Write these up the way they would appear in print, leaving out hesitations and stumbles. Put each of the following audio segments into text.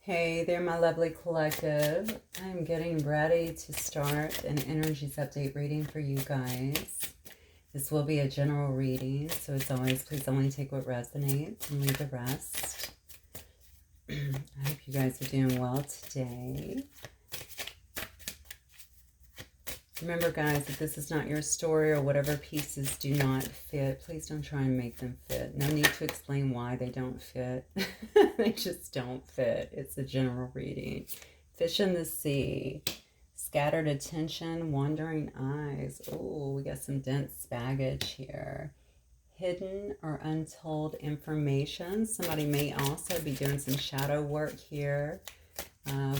Hey there, my lovely collective. I'm getting ready to start an energies update reading for you guys. This will be a general reading, so as always, please only take what resonates and leave the rest. I hope you guys are doing well today. Remember, guys, if this is not your story or whatever pieces do not fit, please don't try and make them fit. No need to explain why they don't fit. They just don't fit. It's a general reading. Fish in the sea. Scattered attention, wandering eyes. Oh, we got some dense baggage here. Hidden or untold information. Somebody may also be doing some shadow work here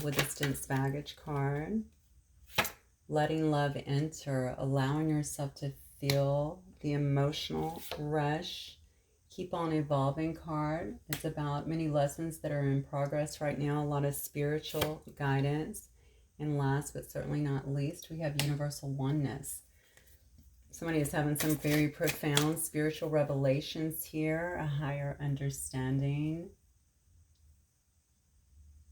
with this dense baggage card. Letting love enter, allowing yourself to feel the emotional rush. Keep on evolving card. It's about many lessons that are in progress right now, a lot of spiritual guidance. And last but certainly not least, we have universal oneness. Somebody is having some very profound spiritual revelations here, a higher understanding.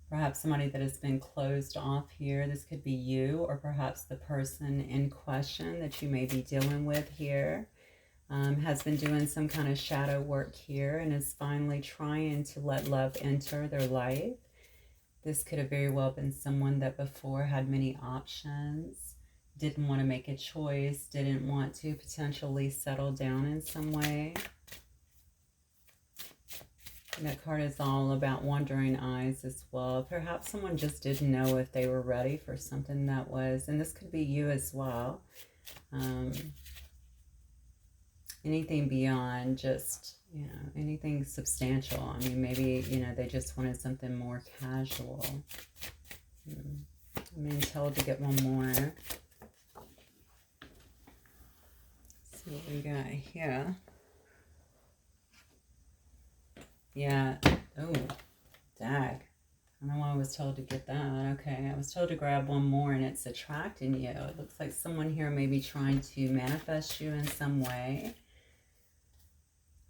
Perhaps somebody that has been closed off here. This could be you or perhaps the person in question that you may be dealing with here. Has been doing some kind of shadow work here and is finally trying to let love enter their life. This could have very well been someone that before had many options, didn't want to make a choice, didn't want to potentially settle down in some way. That card is all about wandering eyes as well. Perhaps someone just didn't know if they were ready for something that was, and this could be you as well. Anything beyond just, anything substantial. I mean, maybe, they just wanted something more casual. I'm being told to get one more. Let's see what we got here. Yeah. Oh, dag. I don't know why I was told to get that. Okay, I was told to grab one more and it's attracting you. It looks like someone here may be trying to manifest you in some way.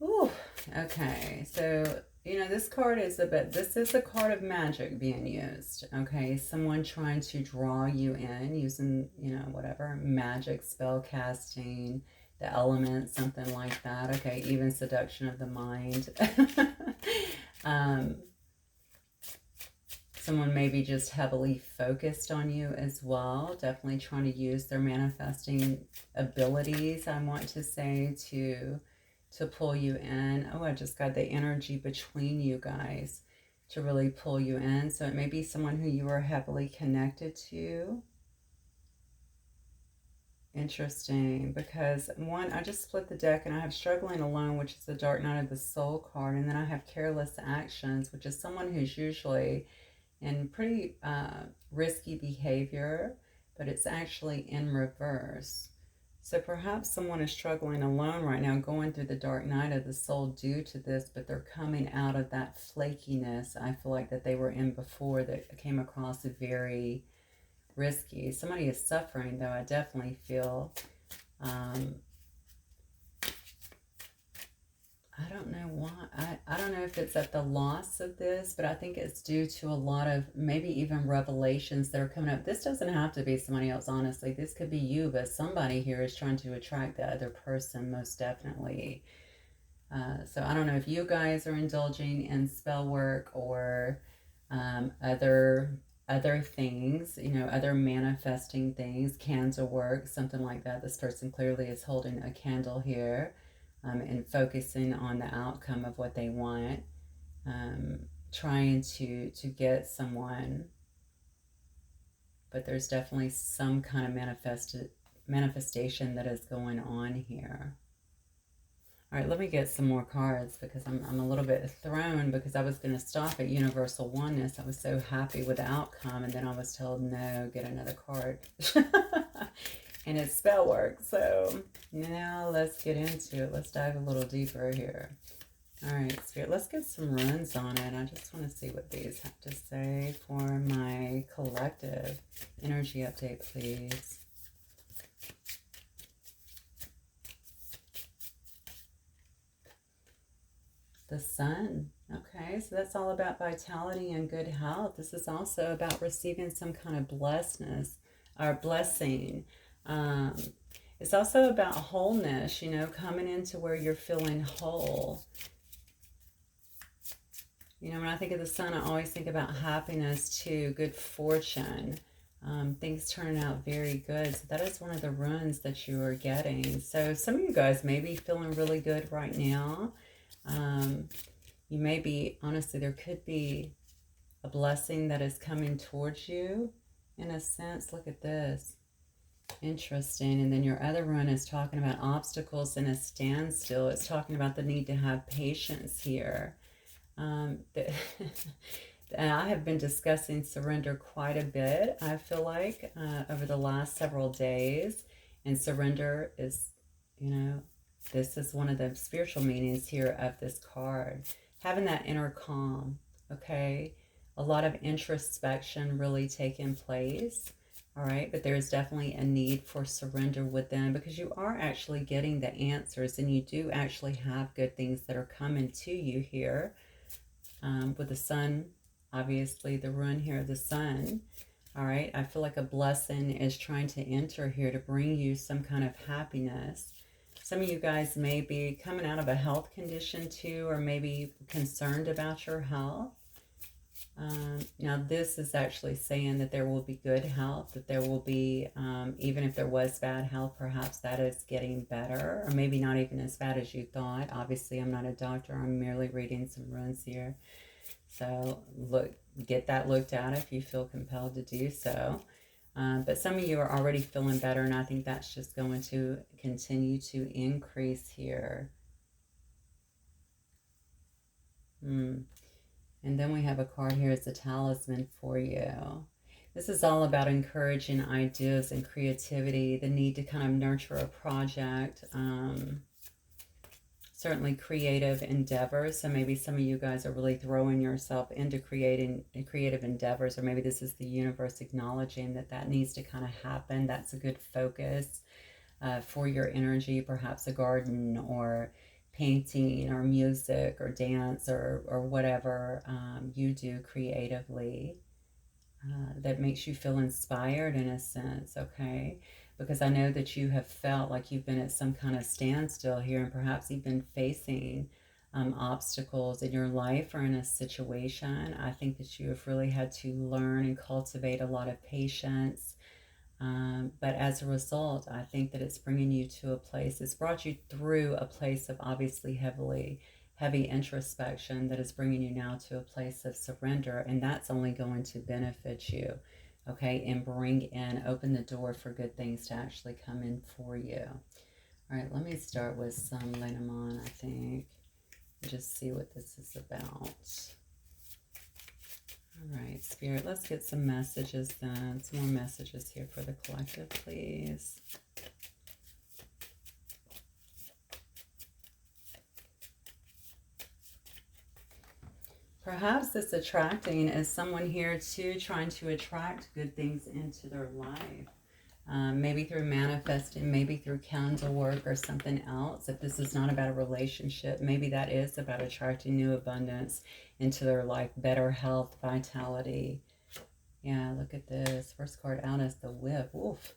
Ooh, okay. So, this card is this is a card of magic being used. Okay, someone trying to draw you in using, whatever, magic, spell casting, the elements, something like that. Okay, even seduction of the mind. Someone may be just heavily focused on you as well. Definitely trying to use their manifesting abilities, I want to say, to pull you in. Oh, I just got the energy between you guys to really pull you in. So it may be someone who you are heavily connected to. Interesting, because one, I just split the deck and I have struggling alone, which is the Dark Night of the Soul card, and then I have careless actions, which is someone who's usually in pretty risky behavior, but it's actually in reverse. So perhaps someone is struggling alone right now, going through the Dark Night of the Soul due to this, but they're coming out of that flakiness I feel like that they were in before that came across very risky. Somebody is suffering, though. I definitely feel I don't know why. I don't know if it's at the loss of this, but I think it's due to a lot of maybe even revelations that are coming up. This doesn't have to be somebody else, honestly. This could be you, but somebody here is trying to attract the other person, most definitely. So I don't know if you guys are indulging in spell work or other things, other manifesting things, candle work, something like that. This person clearly is holding a candle here. And focusing on the outcome of what they want, trying to get someone, but there's definitely some kind of manifestation that is going on here. All right, let me get some more cards because I'm a little bit thrown because I was going to stop at universal oneness. I was so happy with the outcome, and then I was told, no, get another card. And it's spell work. So now let's get into it. Let's dive a little deeper here. All right, Spirit, let's get some runs on it. I just want to see what these have to say for my collective energy update, please. The Sun. Okay, so that's all about vitality and good health. This is also about receiving some kind of blessedness or blessing. Um, it's also about wholeness, you know, coming into where you're feeling whole. You know, when I think of the sun, I always think about happiness too, good fortune, things turning out very good. So that is one of the runes that you are getting. So some of you guys may be feeling really good right now. Um, you may be, honestly, there could be a blessing that is coming towards you in a sense. Look at this. Interesting. And then your other rune is talking about obstacles and a standstill. It's talking about the need to have patience here. Um, and I have been discussing surrender quite a bit, I feel like, over the last several days. And surrender is, you know, this is one of the spiritual meanings here of this card. Having that inner calm, okay? A lot of introspection really taking place, all right? But there's definitely a need for surrender within because you are actually getting the answers and you do actually have good things that are coming to you here. With the sun, obviously the rune here of the sun. All right, I feel like a blessing is trying to enter here to bring you some kind of happiness. Some of you guys may be coming out of a health condition too, or maybe concerned about your health. Now this is actually saying that there will be good health, that there will be, even if there was bad health, perhaps that is getting better, or maybe not even as bad as you thought. Obviously, I'm not a doctor. I'm merely reading some runes here. So get that looked at if you feel compelled to do so. But some of you are already feeling better, and I think that's just going to continue to increase here. And then we have a card here as a talisman for you. This is all about encouraging ideas and creativity, the need to kind of nurture a project, certainly creative endeavors. So maybe some of you guys are really throwing yourself into creating creative endeavors, or maybe this is the universe acknowledging that that needs to kind of happen. That's a good focus for your energy, perhaps a garden or painting or music or dance or whatever you do creatively that makes you feel inspired in a sense, okay? Because I know that you have felt like you've been at some kind of standstill here, and perhaps you've been facing obstacles in your life or in a situation. I think that you have really had to learn and cultivate a lot of patience. But as a result, I think that it's bringing you to a place, it's brought you through a place of obviously heavy introspection that is bringing you now to a place of surrender. And that's only going to benefit you, okay? And bring in, open the door for good things to actually come in for you. All right, let me start with some Lenormand, I think. Just see what this is about. All right, Spirit, let's get some messages then. Some more messages here for the collective, please. Perhaps this attracting is someone here too trying to attract good things into their life. Maybe through manifesting, maybe through candle work or something else. If this is not about a relationship, maybe that is about attracting new abundance into their life, better health, vitality. Yeah, look at this. First card out is the whip. Oof.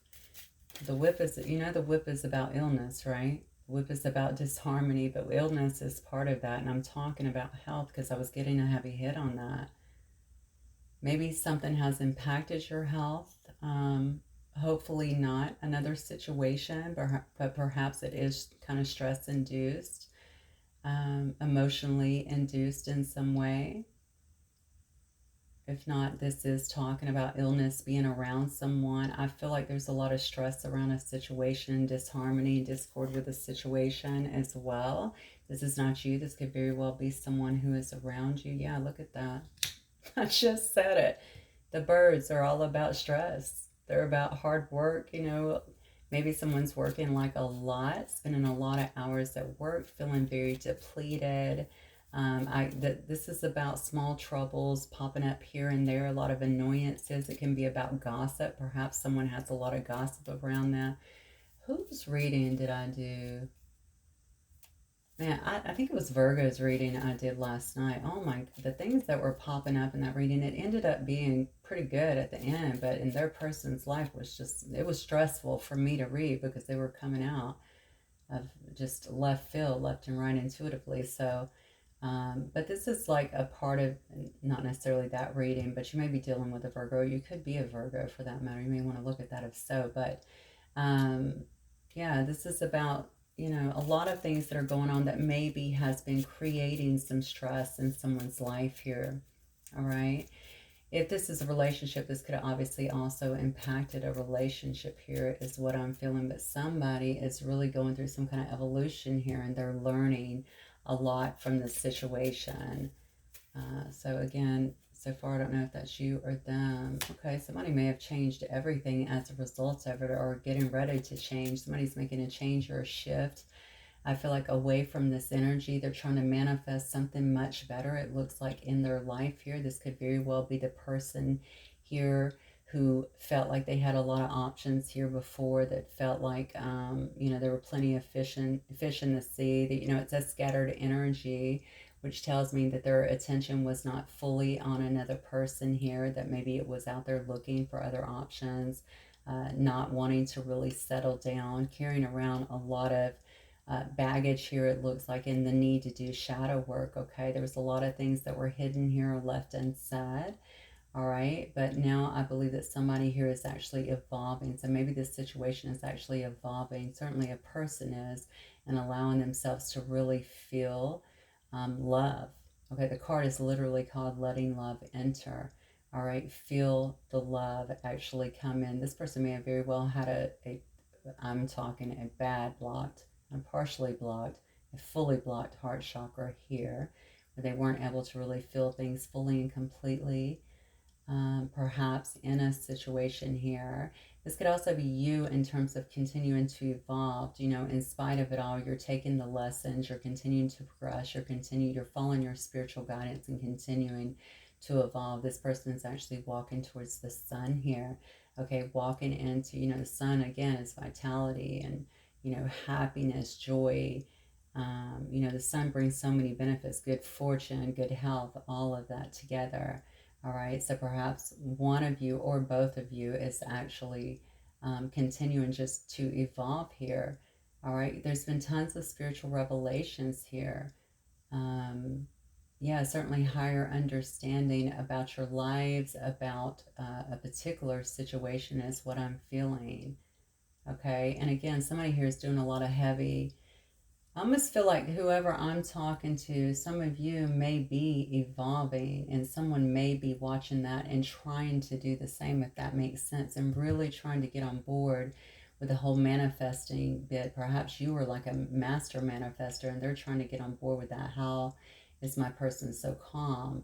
The whip is, you know, the whip is about illness, right? Whip is about disharmony, but illness is part of that. And I'm talking about health because I was getting a heavy hit on that. Maybe something has impacted your health. Hopefully not another situation, but perhaps it is kind of stress induced, emotionally induced in some way. If not, this is talking about illness, being around someone. I feel like there's a lot of stress around a situation, disharmony, discord with a situation as well. This is not you. This could very well be someone who is around you. Yeah, look at that. I just said it. The birds are all about stress. They're about hard work, you know. Maybe someone's working like a lot, spending a lot of hours at work, feeling very depleted. This is about small troubles popping up here and there, a lot of annoyances. It can be about gossip. Perhaps someone has a lot of gossip around them. Whose reading did I do? Man, I think it was Virgo's reading I did last night. Oh my, the things that were popping up in that reading, it ended up being pretty good at the end, but in their person's life was just, it was stressful for me to read because they were coming out of just left field, left and right intuitively. So, but this is like a part of, not necessarily that reading, but you may be dealing with a Virgo. You could be a Virgo for that matter. You may want to look at that if so. But um, yeah, this is about, a lot of things that are going on that maybe has been creating some stress in someone's life here. All right. If this is a relationship, this could have obviously also impacted a relationship here, is what I'm feeling. But somebody is really going through some kind of evolution here and they're learning a lot from this situation. So again, so far I don't know if that's you or them. Okay, somebody may have changed everything as a result of it or getting ready to change. Somebody's making a change or a shift. I feel like away from this energy, they're trying to manifest something much better. It looks like in their life here, this could very well be the person here who felt like they had a lot of options here before, that felt like, there were plenty of fish in the sea, that, it's a scattered energy, which tells me that their attention was not fully on another person here, that maybe it was out there looking for other options, not wanting to really settle down, carrying around a lot of baggage here, it looks like, in the need to do shadow work. Okay, there was a lot of things that were hidden here or left unsaid. All right, but now I believe that somebody here is actually evolving. So maybe this situation is actually evolving. Certainly a person is, and allowing themselves to really feel love. Okay, the card is literally called Letting Love Enter. All right, feel the love actually come in. This person may have very well had I'm talking a bad blocked, a partially blocked, a fully blocked heart chakra here, where they weren't able to really feel things fully and completely. Perhaps in a situation here. This could also be you in terms of continuing to evolve. In spite of it all, you're taking the lessons, you're continuing to progress, you're following your spiritual guidance and continuing to evolve. This person is actually walking towards the sun here. Okay, walking into, the sun again is vitality and, happiness, joy. The sun brings so many benefits, good fortune, good health, all of that together. All right, so perhaps one of you or both of you is actually continuing just to evolve here. All right, there's been tons of spiritual revelations here. Yeah, certainly higher understanding about your lives, about a particular situation is what I'm feeling. Okay, and again, somebody here is doing a lot of heavy. I almost feel like whoever I'm talking to, some of you may be evolving and someone may be watching that and trying to do the same, if that makes sense, and really trying to get on board with the whole manifesting bit. Perhaps you are like a master manifester and they're trying to get on board with that. How is my person so calm?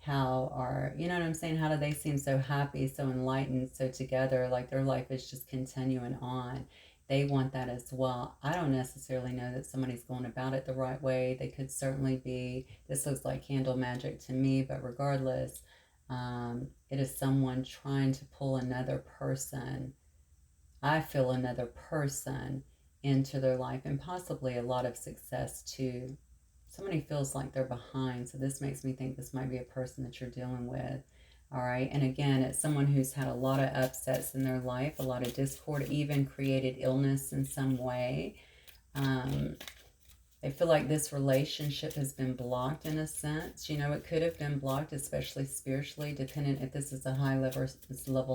How are, you know what I'm saying? How do they seem so happy, so enlightened, so together, like their life is just continuing on? They want that as well. I don't necessarily know that somebody's going about it the right way. They could certainly be, this looks like candle magic to me, but regardless, it is someone trying to pull another person. I feel another person into their life, and possibly a lot of success too. Somebody feels like they're behind, so this makes me think this might be a person that you're dealing with. All right, and again, it's someone who's had a lot of upsets in their life, a lot of discord, even created illness in some way. I feel like this relationship has been blocked in a sense. It could have been blocked, especially spiritually, depending if this is a high level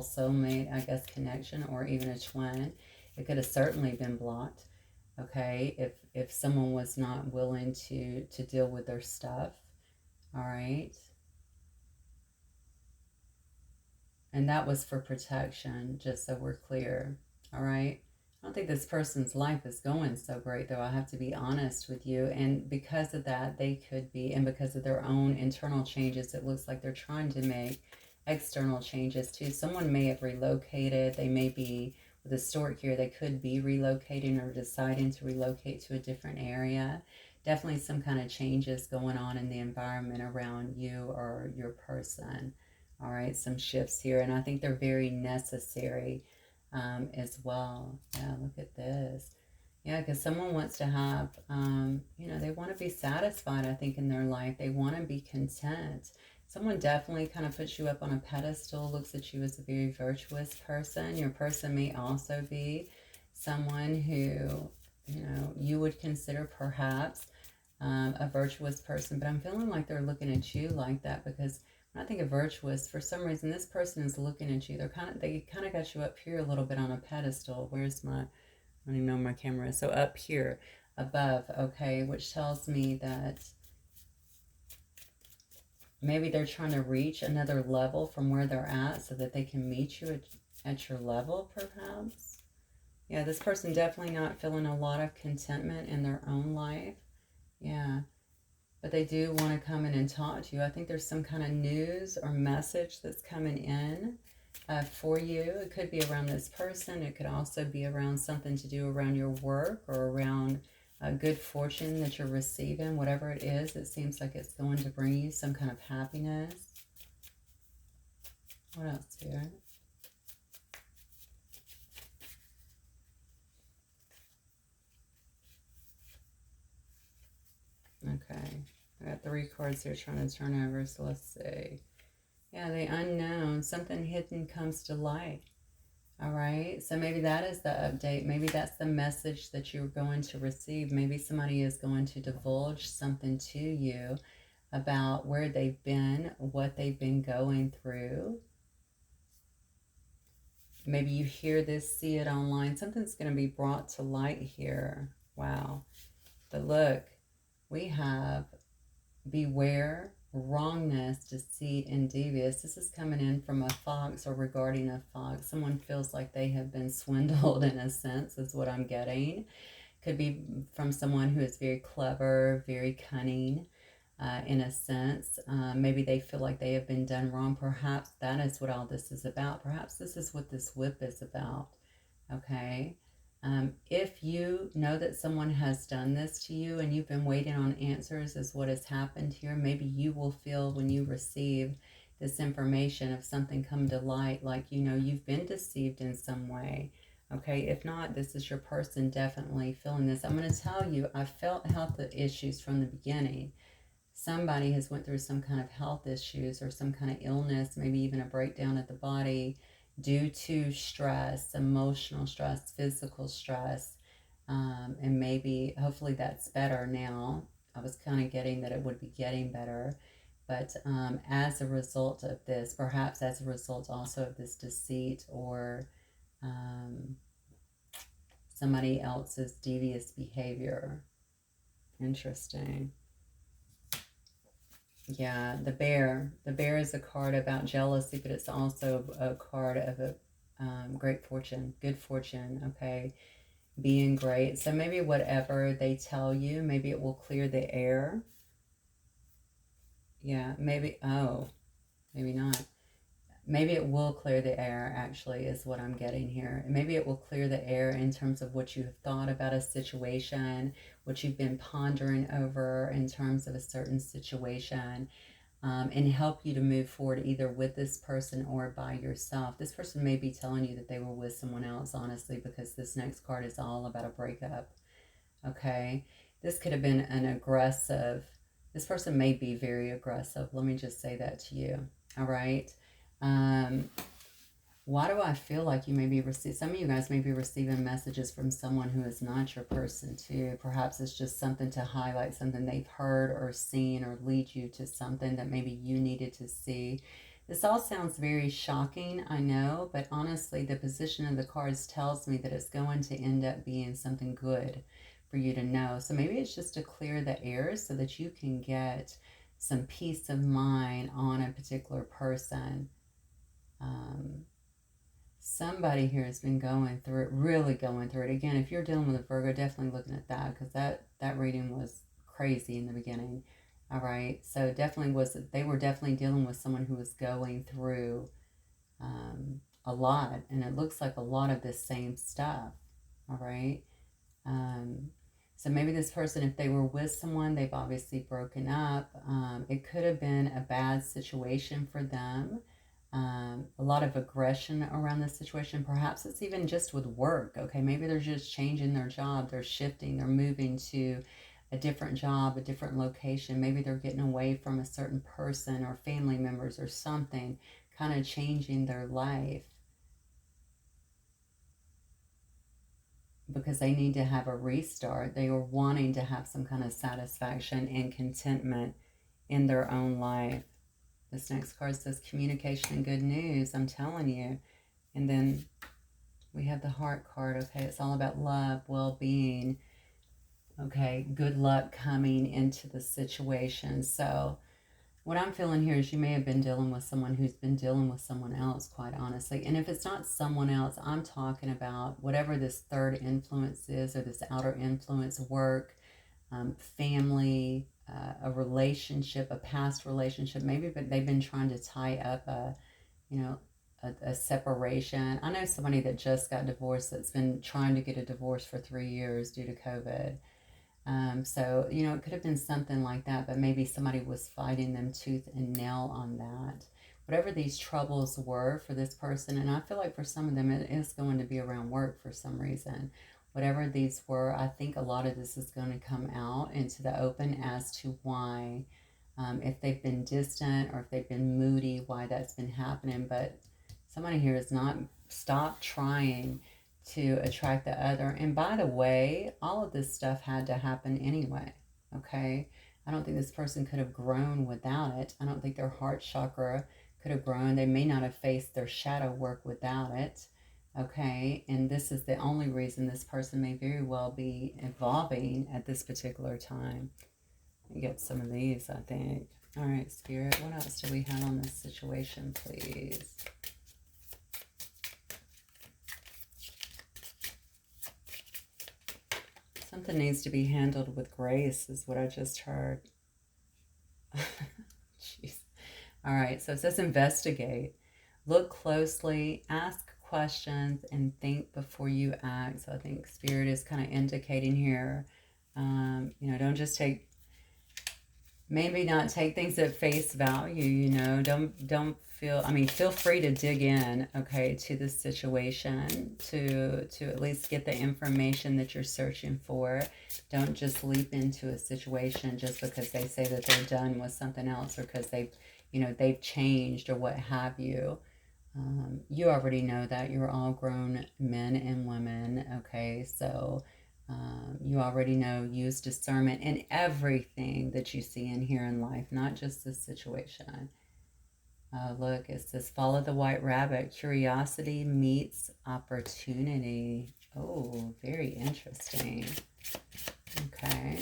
soulmate, I guess, connection, or even a twin. It could have certainly been blocked. Okay, if someone was not willing to deal with their stuff. All right. And that was for protection, just so we're clear. All right. I don't think this person's life is going so great, though. I have to be honest with you. And because of that, they could be, and because of their own internal changes, it looks like they're trying to make external changes too. Someone may have relocated. They may be, with a stork here, they could be relocating or deciding to relocate to a different area. Definitely some kind of changes going on in the environment around you or your person. All right, some shifts here, and I think they're very necessary as well. Yeah, look at this. Yeah, because someone wants to have, they want to be satisfied, I think, in their life. They want to be content. Someone definitely kind of puts you up on a pedestal, looks at you as a very virtuous person. Your person may also be someone who, you would consider perhaps a virtuous person. But I'm feeling like they're looking at you like that because when I think of virtuous, for some reason, this person is looking at you. They kind of got you up here a little bit on a pedestal. Where's my I don't even know where my camera is. So up here above, okay, which tells me that maybe they're trying to reach another level from where they're at so that they can meet you at your level, perhaps. Yeah, this person definitely not feeling a lot of contentment in their own life. Yeah, but they do want to come in and talk to you. I think there's some kind of news or message that's coming in for you. It could be around this person. It could also be around something to do around your work or around good fortune that you're receiving. Whatever it is, it seems like it's going to bring you some kind of happiness. What else here? Okay. I got 3 cards here trying to turn over, so let's see. Yeah, the unknown. Something hidden comes to light. All right, so maybe that is the update. Maybe that's the message that you're going to receive. Maybe somebody is going to divulge something to you about where they've been, what they've been going through. Maybe you hear this, see it online. Something's going to be brought to light here. Wow. But look, we have beware, wrongness, deceit, and devious. This is coming in from a fox or regarding a fox. Someone feels like they have been swindled in a sense, is what I'm getting. Could be from someone who is very clever, very cunning, in a sense. Maybe they feel like they have been done wrong. Perhaps that is what all this is about. Perhaps this is what this whip is about. Okay. If you know that someone has done this to you and you've been waiting on answers as what has happened here, maybe you will feel when you receive this information of something come to light, like, you've been deceived in some way. Okay, if not, this is your person definitely feeling this. I'm going to tell you, I felt health issues from the beginning. Somebody has went through some kind of health issues or some kind of illness, maybe even a breakdown of the body due to stress, emotional stress, physical stress, and maybe hopefully that's better now. I was kind of getting that it would be getting better, but as a result of this, perhaps as a result also of this deceit or somebody else's devious behavior. Interesting. Yeah, the bear. The bear is a card about jealousy, but it's also a card of a great fortune, good fortune, okay? Being great. So maybe whatever they tell you, maybe it will clear the air. Yeah, maybe, oh, maybe not. Maybe it will clear the air, actually, is what I'm getting here. Maybe it will clear the air in terms of what you have thought about a situation, what you've been pondering over in terms of a certain situation. And help you to move forward either with this person or by yourself. This person may be telling you that they were with someone else, honestly, because this next card is all about a breakup. Okay? This could have been an aggressive, this person may be very aggressive. Let me just say that to you. All right? Um, why do I feel like you may be receiving, some of you guys may be receiving messages from someone who is not your person too. Perhaps it's just something to highlight something they've heard or seen or lead you to something that maybe you needed to see. This all sounds very shocking, I know, but honestly, the position of the cards tells me that it's going to end up being something good for you to know. So maybe it's just to clear the air so that you can get some peace of mind on a particular person. Somebody here has been going through it, really going through it. Again, if you're dealing with a Virgo, definitely looking at that because that reading was crazy in the beginning. All right, so they were definitely dealing with someone who was going through a lot, and it looks like a lot of this same stuff. All right, so maybe this person, if they were with someone, they've obviously broken up. It could have been a bad situation for them. A lot of aggression around this situation. Perhaps it's even just with work. Okay, maybe they're just changing their job, they're shifting, they're moving to a different job, a different location. Maybe they're getting away from a certain person or family members or something, kind of changing their life because they need to have a restart. They are wanting to have some kind of satisfaction and contentment in their own life. This next card says communication and good news, I'm telling you. And then we have the heart card. Okay, it's all about love, well-being. Okay, good luck coming into the situation. So what I'm feeling here is you may have been dealing with someone who's been dealing with someone else, quite honestly. And if it's not someone else, I'm talking about whatever this third influence is, or this outer influence, work, family, a relationship, a past relationship. Maybe but they've been trying to tie up a separation. I know somebody that just got divorced that's been trying to get a divorce for 3 years due to COVID. So, it could have been something like that, but maybe somebody was fighting them tooth and nail on that. Whatever these troubles were for this person, and I feel like for some of them it is going to be around work for some reason. Whatever these were, I think a lot of this is going to come out into the open as to why, if they've been distant or if they've been moody, why that's been happening. But somebody here has not stopped trying to attract the other. And by the way, all of this stuff had to happen anyway, okay? I don't think this person could have grown without it. I don't think their heart chakra could have grown. They may not have faced their shadow work without it, okay? And this is the only reason this person may very well be evolving at this particular time. Let me get some of these, I think. All right, Spirit, what else do we have on this situation, please? Something needs to be handled with grace is what I just heard. Jeez. All right, so it says investigate. Look closely, ask questions, and think before you act. So I think Spirit is kind of indicating here, don't just take, maybe not take things at face value, don't feel free to dig in, okay, to this situation, to at least get the information that you're searching for. Don't just leap into a situation just because they say that they're done with something else, or because they've changed or what have you. You already know that you're all grown men and women, okay? So you already know, use discernment in everything that you see and hear in life, not just this situation. Look, it says follow the white rabbit. Curiosity meets opportunity. Oh, very interesting. Okay.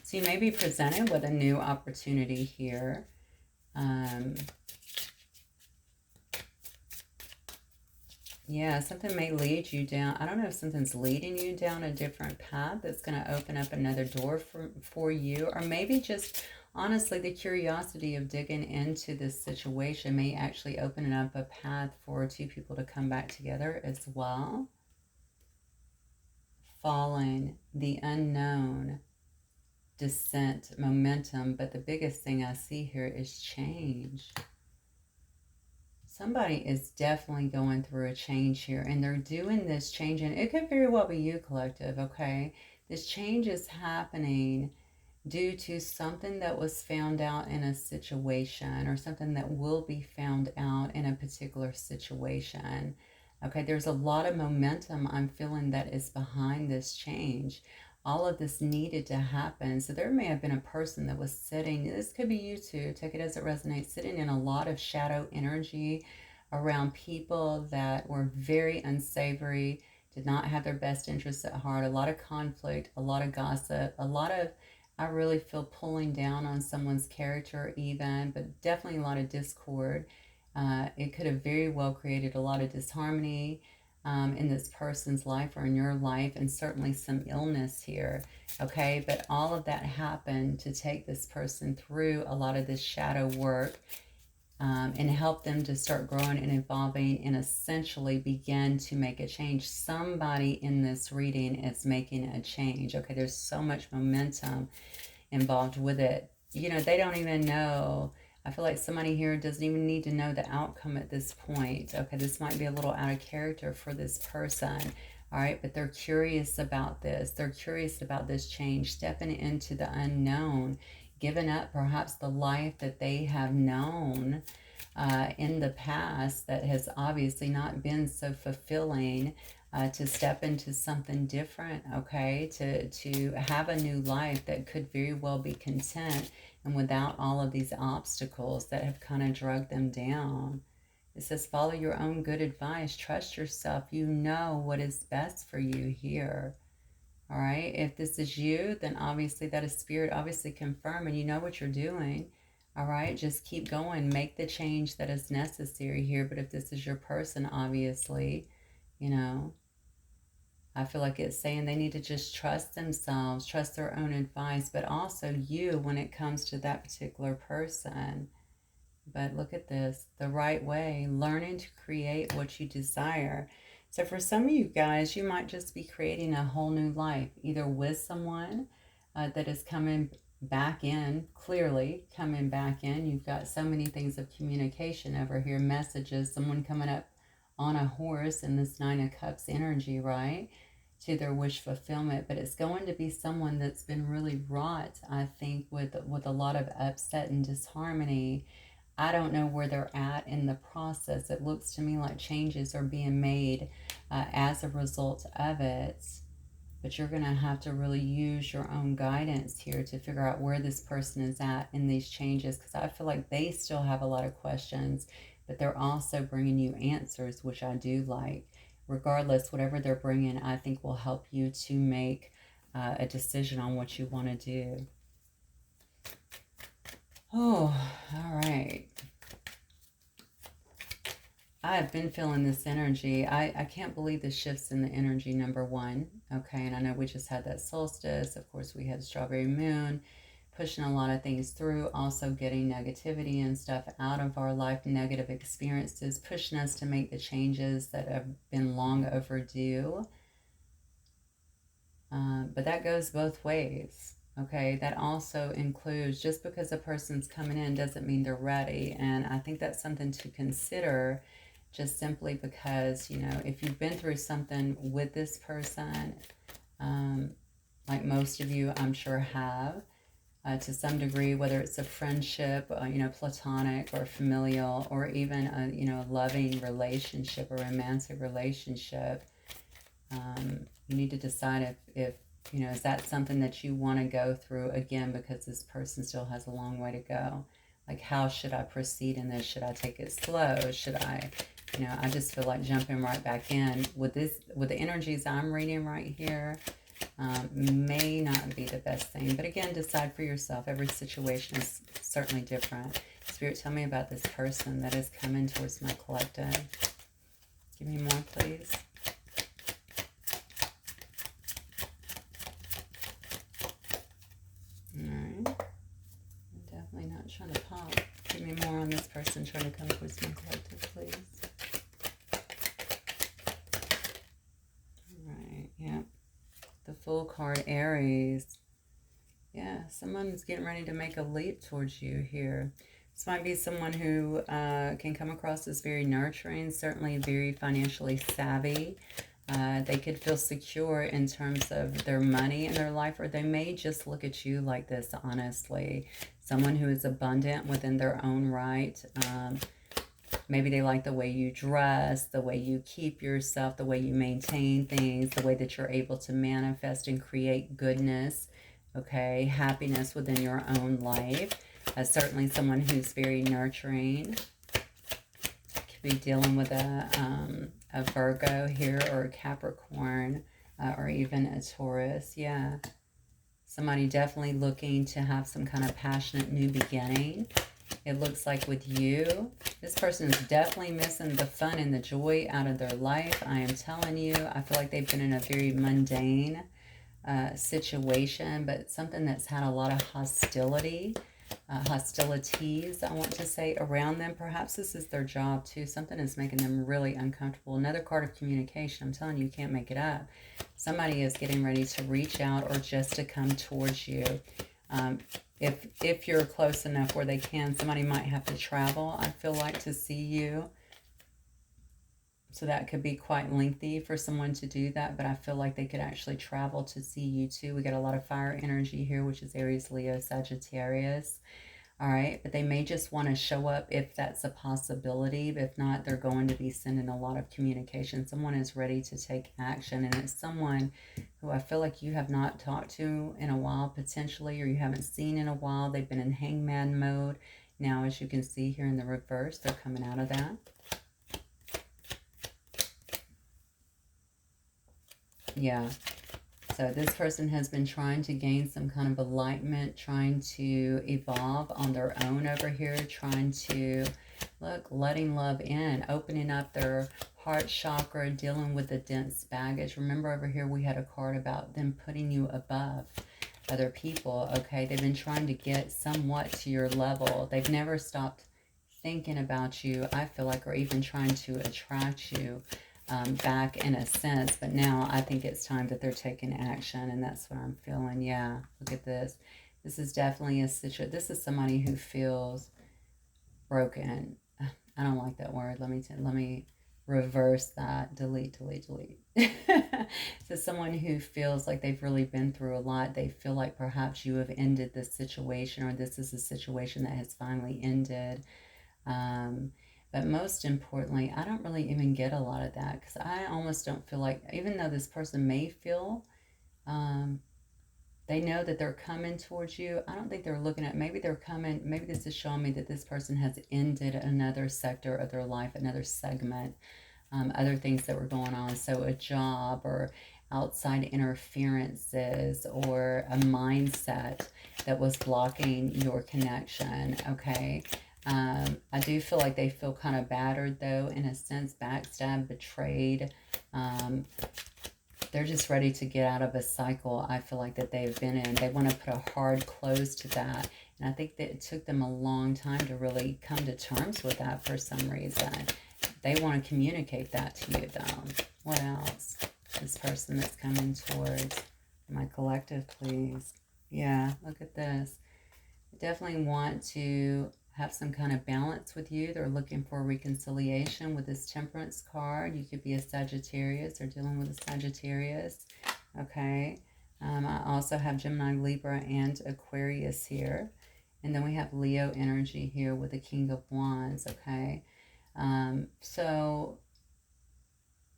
So you may be presented with a new opportunity here. Yeah, something may lead you down. I don't know if something's leading you down a different path that's going to open up another door for you. Or maybe just, honestly, the curiosity of digging into this situation may actually open up a path for two people to come back together as well. Falling, the unknown, descent, momentum. But the biggest thing I see here is change. Somebody is definitely going through a change here, and they're doing this change, and it could very well be you, collective, okay? This change is happening due to something that was found out in a situation, or something that will be found out in a particular situation. Okay, there's a lot of momentum I'm feeling that is behind this change. All of this needed to happen. So there may have been a person that was sitting, this could be you too, take it as it resonates, sitting in a lot of shadow energy around people that were very unsavory, did not have their best interests at heart, a lot of conflict, a lot of gossip, a lot of, I really feel, pulling down on someone's character even, but definitely a lot of discord. It could have very well created a lot of disharmony in this person's life or in your life, and certainly some illness here, okay? But all of that happened to take this person through a lot of this shadow work and help them to start growing and evolving and essentially begin to make a change. Somebody in this reading is making a change, okay? There's so much momentum involved with it. They don't even know. I feel like somebody here doesn't even need to know the outcome at this point. Okay, this might be a little out of character for this person. All right, but they're curious about this. They're curious about this change, stepping into the unknown, giving up perhaps the life that they have known in the past that has obviously not been so fulfilling, to step into something different, okay, to have a new life that could very well be content and without all of these obstacles that have kind of dragged them down. It says, follow your own good advice, trust yourself, you know what is best for you here. All right, if this is you, then obviously that is spirit obviously confirming you know what you're doing. All right, just keep going, make the change that is necessary here. But if this is your person, obviously, you know, I feel like it's saying they need to just trust themselves, trust their own advice, but also you when it comes to that particular person. But look at this, the right way, learning to create what you desire. So for some of you guys, you might just be creating a whole new life, either with someone that is coming back in, clearly coming back in. You've got so many things of communication over here, messages, someone coming up on a horse in this Nine of Cups energy, right? To their wish fulfillment. But it's going to be someone that's been really wrought, I think, with a lot of upset and disharmony. I don't know where they're at in the process. It looks to me like changes are being made as a result of it. But you're going to have to really use your own guidance here to figure out where this person is at in these changes. Because I feel like they still have a lot of questions, but they're also bringing you answers, which I do like. Regardless, whatever they're bringing, I think will help you to make a decision on what you want to do. Oh, all right. I have been feeling this energy. I can't believe the shifts in the energy, number one. Okay, and I know we just had that solstice. Of course, we had strawberry moon, pushing a lot of things through, also getting negativity and stuff out of our life, negative experiences, pushing us to make the changes that have been long overdue. But that goes both ways. Okay, that also includes, just because a person's coming in doesn't mean they're ready. And I think that's something to consider, just simply because, you know, if you've been through something with this person, like most of you I'm sure have, to some degree, whether it's a friendship, you know, platonic or familial, or even a, you know, loving relationship or romantic relationship, you need to decide if you know, is that something that you want to go through again, because this person still has a long way to go. Like, how should I proceed in this? Should I take it slow? Should I, you know, I just feel like jumping right back in with this, with the energies I'm reading right here. May not be the best thing, but again, decide for yourself. Every situation is certainly different. Spirit, tell me about this person that is coming towards my collective. Give me more, please. Trying to pop. Give me more on this person trying to come towards my collective, please. Alright, yeah. The Fool card, Aries. Yeah, someone's getting ready to make a leap towards you here. This might be someone who can come across as very nurturing, certainly very financially savvy. They could feel secure in terms of their money in their life, or they may just look at you like this, honestly. Someone who is abundant within their own right. Maybe they like the way you dress, the way you keep yourself, the way you maintain things, the way that you're able to manifest and create goodness, okay, happiness within your own life. Certainly someone who's very nurturing. Could be dealing with a Virgo here, or a Capricorn, or even a Taurus. Yeah, somebody definitely looking to have some kind of passionate new beginning. It looks like with you, this person is definitely missing the fun and the joy out of their life. I am telling you, I feel like they've been in a very mundane situation, but something that's had a lot of hostilities, I want to say, around them. Perhaps this is their job too. Something is making them really uncomfortable. Another card of communication. I'm telling you, you can't make it up. Somebody is getting ready to reach out, or just to come towards you. If you're close enough where they can, somebody might have to travel, I feel like, to see you. So that could be quite lengthy for someone to do that, but I feel like they could actually travel to see you too. We got a lot of fire energy here, which is Aries, Leo, Sagittarius. All right, but they may just want to show up if that's a possibility. But if not, they're going to be sending a lot of communication. Someone is ready to take action, and it's someone who I feel like you have not talked to in a while, potentially, or you haven't seen in a while. They've been in hangman mode. Now, as you can see here in the reverse, they're coming out of that. Yeah. So this person has been trying to gain some kind of enlightenment, trying to evolve on their own over here, trying to, look, letting love in, opening up their heart chakra, dealing with the dense baggage. Remember over here we had a card about them putting you above other people, okay? They've been trying to get somewhat to your level. They've never stopped thinking about you, I feel like, or even trying to attract you back in a sense, but now I think it's time that they're taking action, and that's what I'm feeling. Yeah, look at this. This is definitely a situation. This is somebody who feels broken. I don't like that word. Let me reverse that. Delete, delete, delete. So someone who feels like they've really been through a lot. They feel like perhaps you have ended this situation, or this is a situation that has finally ended. But most importantly, I don't really even get a lot of that, because I almost don't feel like, even though this person may feel, they know that they're coming towards you. I don't think they're looking at, maybe they're coming, maybe this is showing me that this person has ended another sector of their life, another segment, other things that were going on. So a job or outside interferences or a mindset that was blocking your connection, okay? I do feel like they feel kind of battered, though, in a sense, backstabbed, betrayed. They're just ready to get out of a cycle, I feel like, that they've been in. They want to put a hard close to that. And I think that it took them a long time to really come to terms with that for some reason. They want to communicate that to you, though. What else? This person that's coming towards my collective, please. Yeah, look at this. Definitely want to have some kind of balance with you. They're looking for reconciliation with this Temperance card. You could be a Sagittarius. They're dealing with a Sagittarius. Okay. I also have Gemini, Libra, and Aquarius here. And then we have Leo energy here with the King of Wands. Okay. So,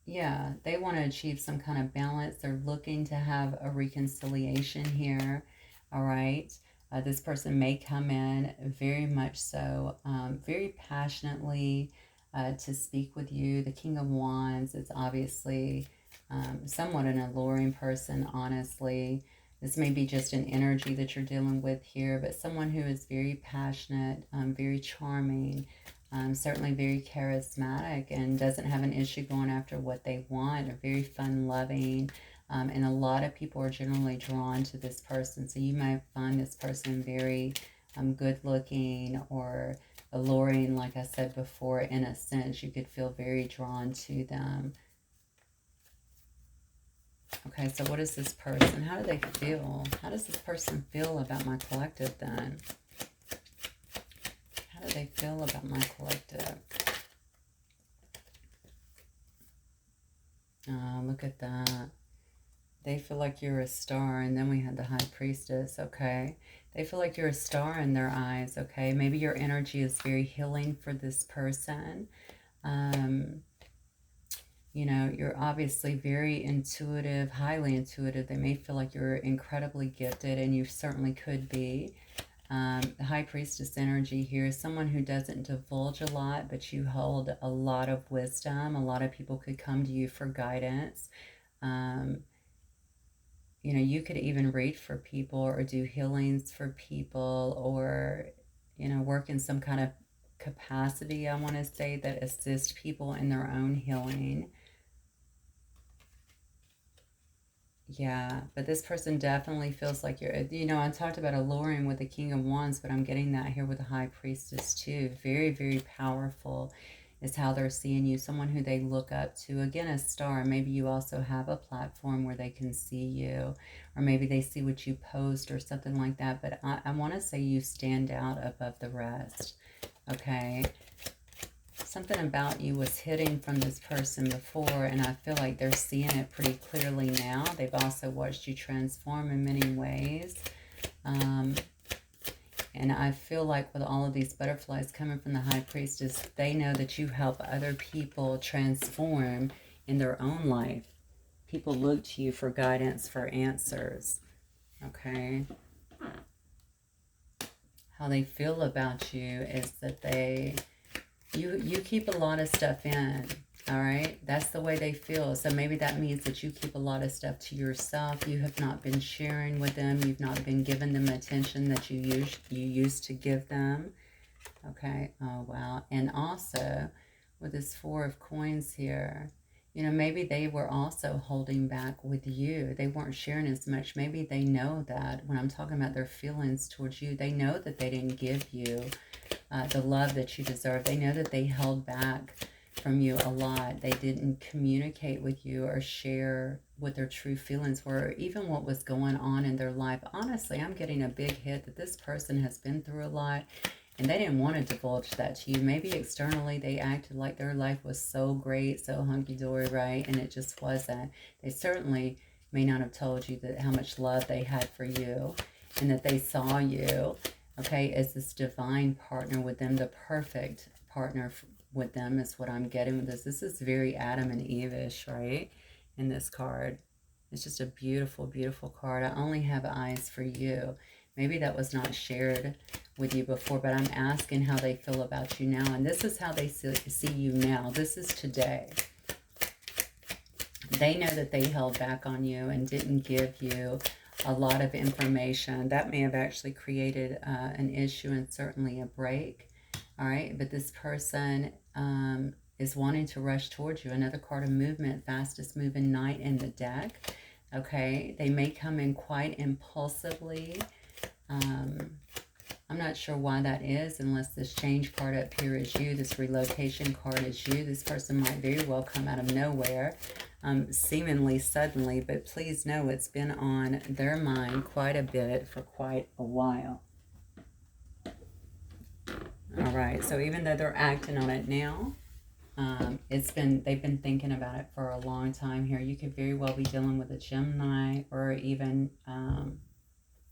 yeah, they want to achieve some kind of balance. They're looking to have a reconciliation here. All right. This person may come in very much so, very passionately to speak with you. The King of Wands is obviously somewhat an alluring person, honestly. This may be just an energy that you're dealing with here, but someone who is very passionate, very charming, certainly very charismatic, and doesn't have an issue going after what they want, are very fun-loving. And a lot of people are generally drawn to this person. So you might find this person very good looking or alluring, like I said before, in a sense. You could feel very drawn to them. Okay, so what is this person? How do they feel? How does this person feel about my collective then? How do they feel about my collective? Look at that. They feel like you're a star, and then we had the High Priestess, okay? They feel like you're a star in their eyes, okay? Maybe your energy is very healing for this person. You know, you're obviously very intuitive, highly intuitive. They may feel like you're incredibly gifted, and you certainly could be. The High Priestess energy here is someone who doesn't divulge a lot, but you hold a lot of wisdom. A lot of people could come to you for guidance. You know, you could even read for people or do healings for people, or, you know, work in some kind of capacity, I want to say, that assist people in their own healing. Yeah, but this person definitely feels like you're, you know, I talked about alluring with the King of Wands, but I'm getting that here with the High Priestess too. Very, very powerful. is how they're seeing you, someone who they look up to. Again, a star. Maybe you also have a platform where they can see you, or maybe they see what you post or something like that. But I want to say you stand out above the rest, okay? Something about you was hidden from this person before, and I feel like they're seeing it pretty clearly now. They've also watched you transform in many ways. And I feel like with all of these butterflies coming from the High Priestess, they know that you help other people transform in their own life. People look to you for guidance, for answers. Okay? How they feel about you is that you keep a lot of stuff in. All right, that's the way they feel. So maybe that means that you keep a lot of stuff to yourself. You have not been sharing with them. You've not been giving them attention that you used to give them. Okay. Oh, wow. And also with this Four of Coins here, you know, maybe they were also holding back with you. They weren't sharing as much. Maybe they know that when I'm talking about their feelings towards you, they know that they didn't give you the love that you deserve. They know that they held back from you a lot. They didn't communicate with you or share what their true feelings were, or even what was going on in their life. Honestly, I'm getting a big hit that this person has been through a lot, and they didn't want to divulge that to you. Maybe externally they acted like their life was so great, so hunky-dory, right? And it just wasn't. They certainly may not have told you that how much love they had for you, and that they saw you, okay, as this divine partner with them, the perfect partner with them is what I'm getting with this. This is very Adam and Eve-ish, right? In this card. It's just a beautiful, beautiful card. I only have eyes for you. Maybe that was not shared with you before, but I'm asking how they feel about you now. And this is how they see you now. This is today. They know that they held back on you and didn't give you a lot of information. That may have actually created an issue and certainly a break. All right, but this person is wanting to rush towards you. Another card of movement, fastest moving knight in the deck. Okay, they may come in quite impulsively. I'm not sure why that is, unless this change card up here is you, this relocation card is you. This person might very well come out of nowhere, seemingly suddenly, but please know it's been on their mind quite a bit for quite a while. All right, so even though they're acting on it now, they've been thinking about it for a long time here. You could very well be dealing with a Gemini, or even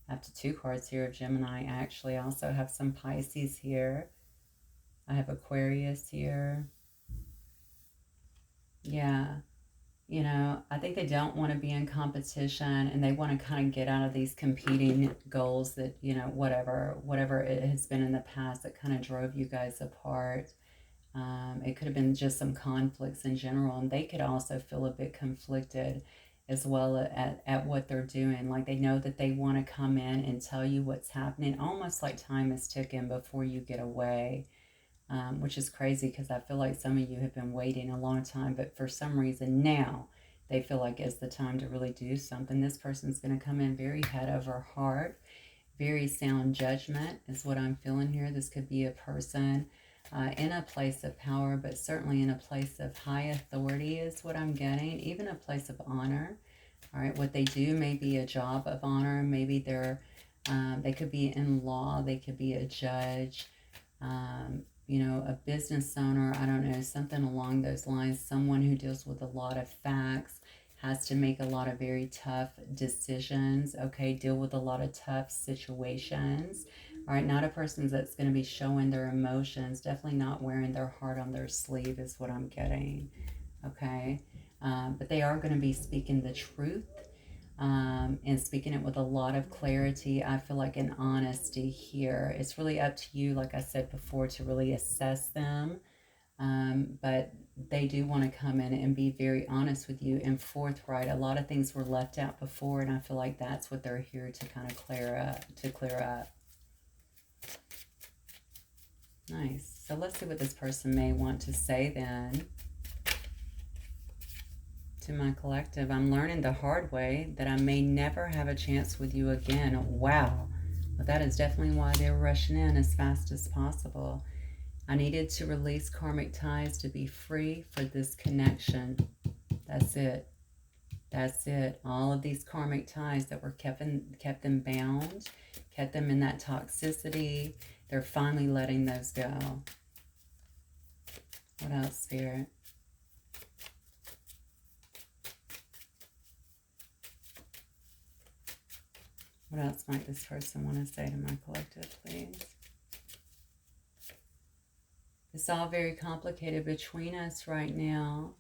up to 2 cards here of Gemini. Actually, I also have some Pisces here. I have Aquarius here. Yeah. You know, I think they don't want to be in competition, and they want to kind of get out of these competing goals that, you know, whatever it has been in the past that kind of drove you guys apart. It could have been just some conflicts in general, and they could also feel a bit conflicted as well at what they're doing. Like, they know that they want to come in and tell you what's happening, almost like time is ticking before you get away. Which is crazy, because I feel like some of you have been waiting a long time, but for some reason now they feel like it's the time to really do something. This person's going to come in very head over heart, very sound judgment is what I'm feeling here. This could be a person in a place of power, but certainly in a place of high authority is what I'm getting, even a place of honor. All right, what they do may be a job of honor. Maybe they could be in law, they could be a judge, you know, a business owner, I don't know, something along those lines. Someone who deals with a lot of facts, has to make a lot of very tough decisions, okay, deal with a lot of tough situations. All right, not a person that's going to be showing their emotions, definitely not wearing their heart on their sleeve is what I'm getting, okay? But they are going to be speaking the truth. And speaking it with a lot of clarity. I feel like in honesty here. It's really up to you, like I said before, to really assess them. But they do want to come in and be very honest with you and forthright. A lot of things were left out before, and I feel like that's what they're here to kind of clear up. Nice. So let's see what this person may want to say then. To my collective, I'm learning the hard way that I may never have a chance with you again. Wow. Well, that is definitely why they're rushing in as fast as possible. I needed to release karmic ties to be free for this connection. That's it. That's it. All of these karmic ties that were kept them bound, kept them in that toxicity. They're finally letting those go. What else, Spirit? What else might this person want to say to my collective, please? It's all very complicated between us right now.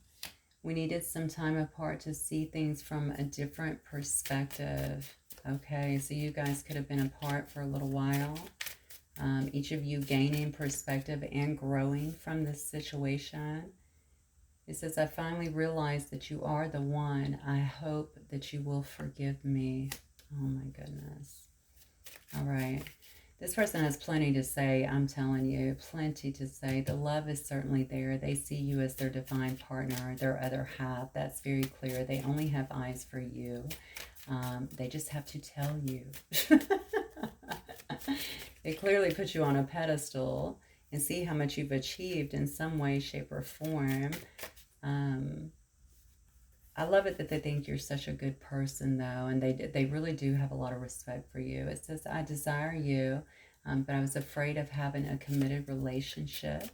We needed some time apart to see things from a different perspective. Okay, so you guys could have been apart for a little while. Each of you gaining perspective and growing from this situation. It says, I finally realized that you are the one. I hope that you will forgive me. Oh my goodness. All right. This person has plenty to say, I'm telling you, plenty to say. The love is certainly there. They see you as their divine partner, their other half. That's very clear. They only have eyes for you. They just have to tell you. They clearly put you on a pedestal and see how much you've achieved in some way, shape, or form. I love it that they think you're such a good person, though, and they really do have a lot of respect for you. It says, I desire you, but I was afraid of having a committed relationship.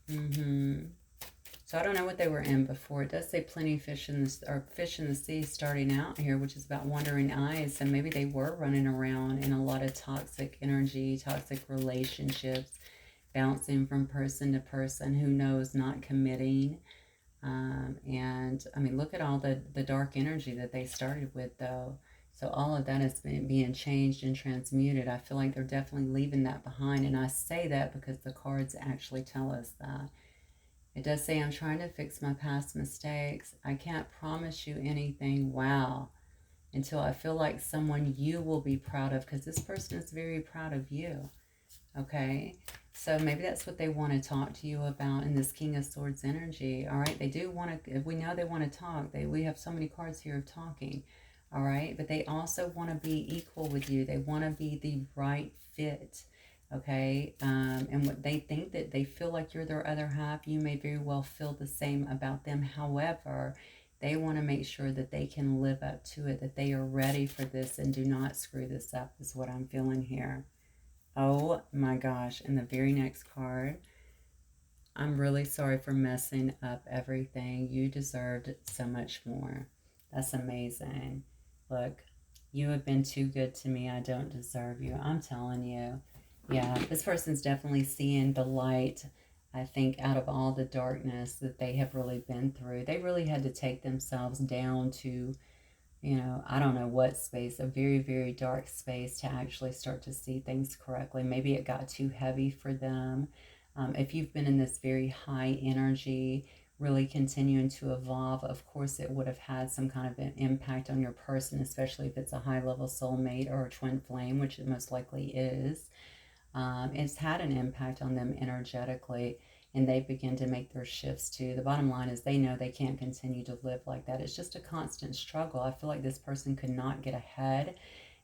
So I don't know what they were in before. It does say plenty of fish in the sea starting out here, which is about wandering eyes. And maybe they were running around in a lot of toxic energy, toxic relationships, bouncing from person to person, who knows, not committing. And I mean, look at all the dark energy that they started with, though. So all of that is being changed and transmuted. I feel like they're definitely leaving that behind. And I say that because the cards actually tell us that. It does say, I'm trying to fix my past mistakes. I can't promise you anything. Wow. Until I feel like someone you will be proud of, because this person is very proud of you. Okay. So maybe that's what they want to talk to you about in this King of Swords energy. All right. They do want to, we know they want to talk. We have so many cards here of talking. All right. But they also want to be equal with you. They want to be the right fit. Okay. And what they think, that they feel like you're their other half. You may very well feel the same about them. However, they want to make sure that they can live up to it, that they are ready for this and do not screw this up, is what I'm feeling here. Oh my gosh. And the very next card, I'm really sorry for messing up everything. You deserved so much more. That's amazing. Look, you have been too good to me. I don't deserve you. I'm telling you. Yeah, this person's definitely seeing the light, I think, out of all the darkness that they have really been through. They really had to take themselves down to, you know, I don't know what space, a very, very dark space, to actually start to see things correctly. Maybe it got too heavy for them. If you've been in this very high energy, really continuing to evolve, of course it would have had some kind of an impact on your person, especially if it's a high-level soulmate or a twin flame, which it most likely is. It's had an impact on them energetically, and they begin to make their shifts too. The bottom line is they know they can't continue to live like that. It's just a constant struggle. I feel like this person could not get ahead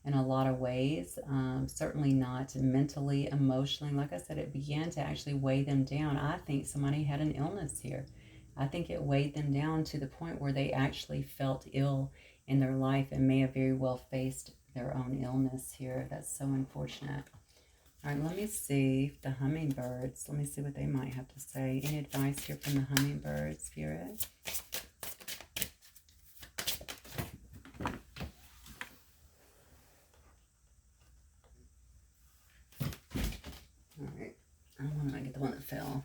in a lot of ways, certainly not mentally, emotionally. Like I said, it began to actually weigh them down. I think somebody had an illness here. I think it weighed them down to the point where they actually felt ill in their life and may have very well faced their own illness here. That's so unfortunate. All right, let me see the hummingbirds. Let me see what they might have to say. Any advice here from the hummingbird spirit? All right, I don't want to get the one that fell.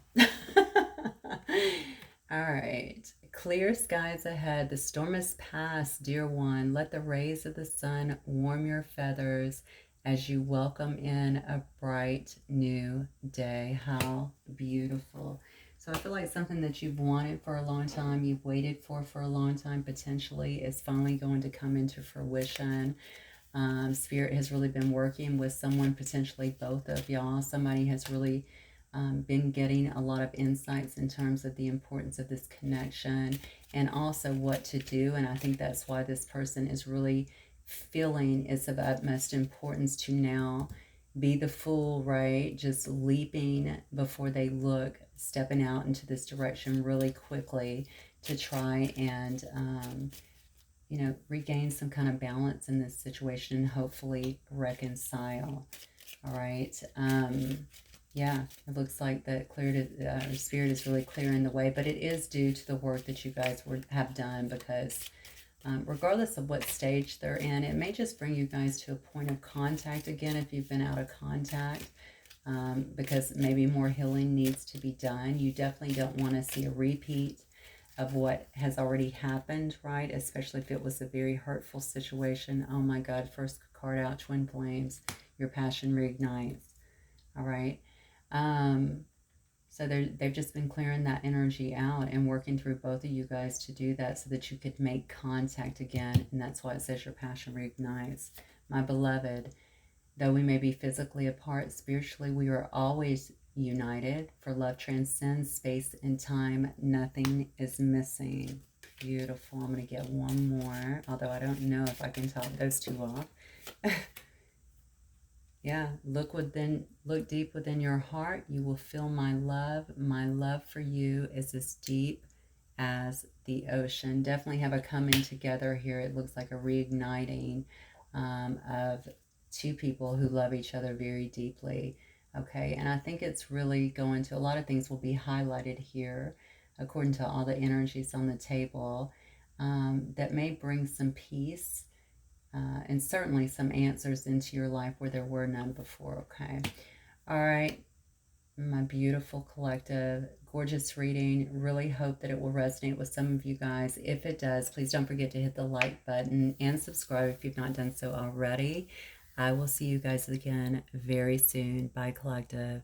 All right, clear skies ahead. The storm is past, dear one. Let the rays of the sun warm your feathers as you welcome in a bright new day. How beautiful. So I feel like something that you've wanted for a long time, you've waited for a long time, potentially is finally going to come into fruition. Spirit has really been working with someone, potentially both of y'all. Somebody has really been getting a lot of insights in terms of the importance of this connection and also what to do. And I think that's why this person is really feeling it's of utmost importance to now be the fool, right? Just leaping before they look, stepping out into this direction really quickly to try and, you know, regain some kind of balance in this situation and hopefully reconcile. All right. Yeah, it looks like the spirit is really clearing the way, but it is due to the work that you guys have done, because regardless of what stage they're in, it may just bring you guys to a point of contact again if you've been out of contact, because maybe more healing needs to be done. You definitely don't want to see a repeat of what has already happened, right? Especially if it was a very hurtful situation. Oh my God, first card out, twin flames. Your passion reignites. All right. So they've just been clearing that energy out and working through both of you guys to do that so that you could make contact again. And that's why it says your passion reignites. My beloved, though we may be physically apart, spiritually we are always united, for love transcends space and time. Nothing is missing. Beautiful. I'm going to get one more, although I don't know if I can top those two off. Yeah, look deep within your heart. You will feel my love. My love for you is as deep as the ocean. Definitely have a coming together here. It looks like a reigniting of two people who love each other very deeply. Okay, and I think it's really going to, a lot of things will be highlighted here according to all the energies on the table, that may bring some peace. And certainly some answers into your life where there were none before, okay? All right, my beautiful collective, gorgeous reading. Really hope that it will resonate with some of you guys. If it does, please don't forget to hit the like button and subscribe if you've not done so already. I will see you guys again very soon. Bye, collective.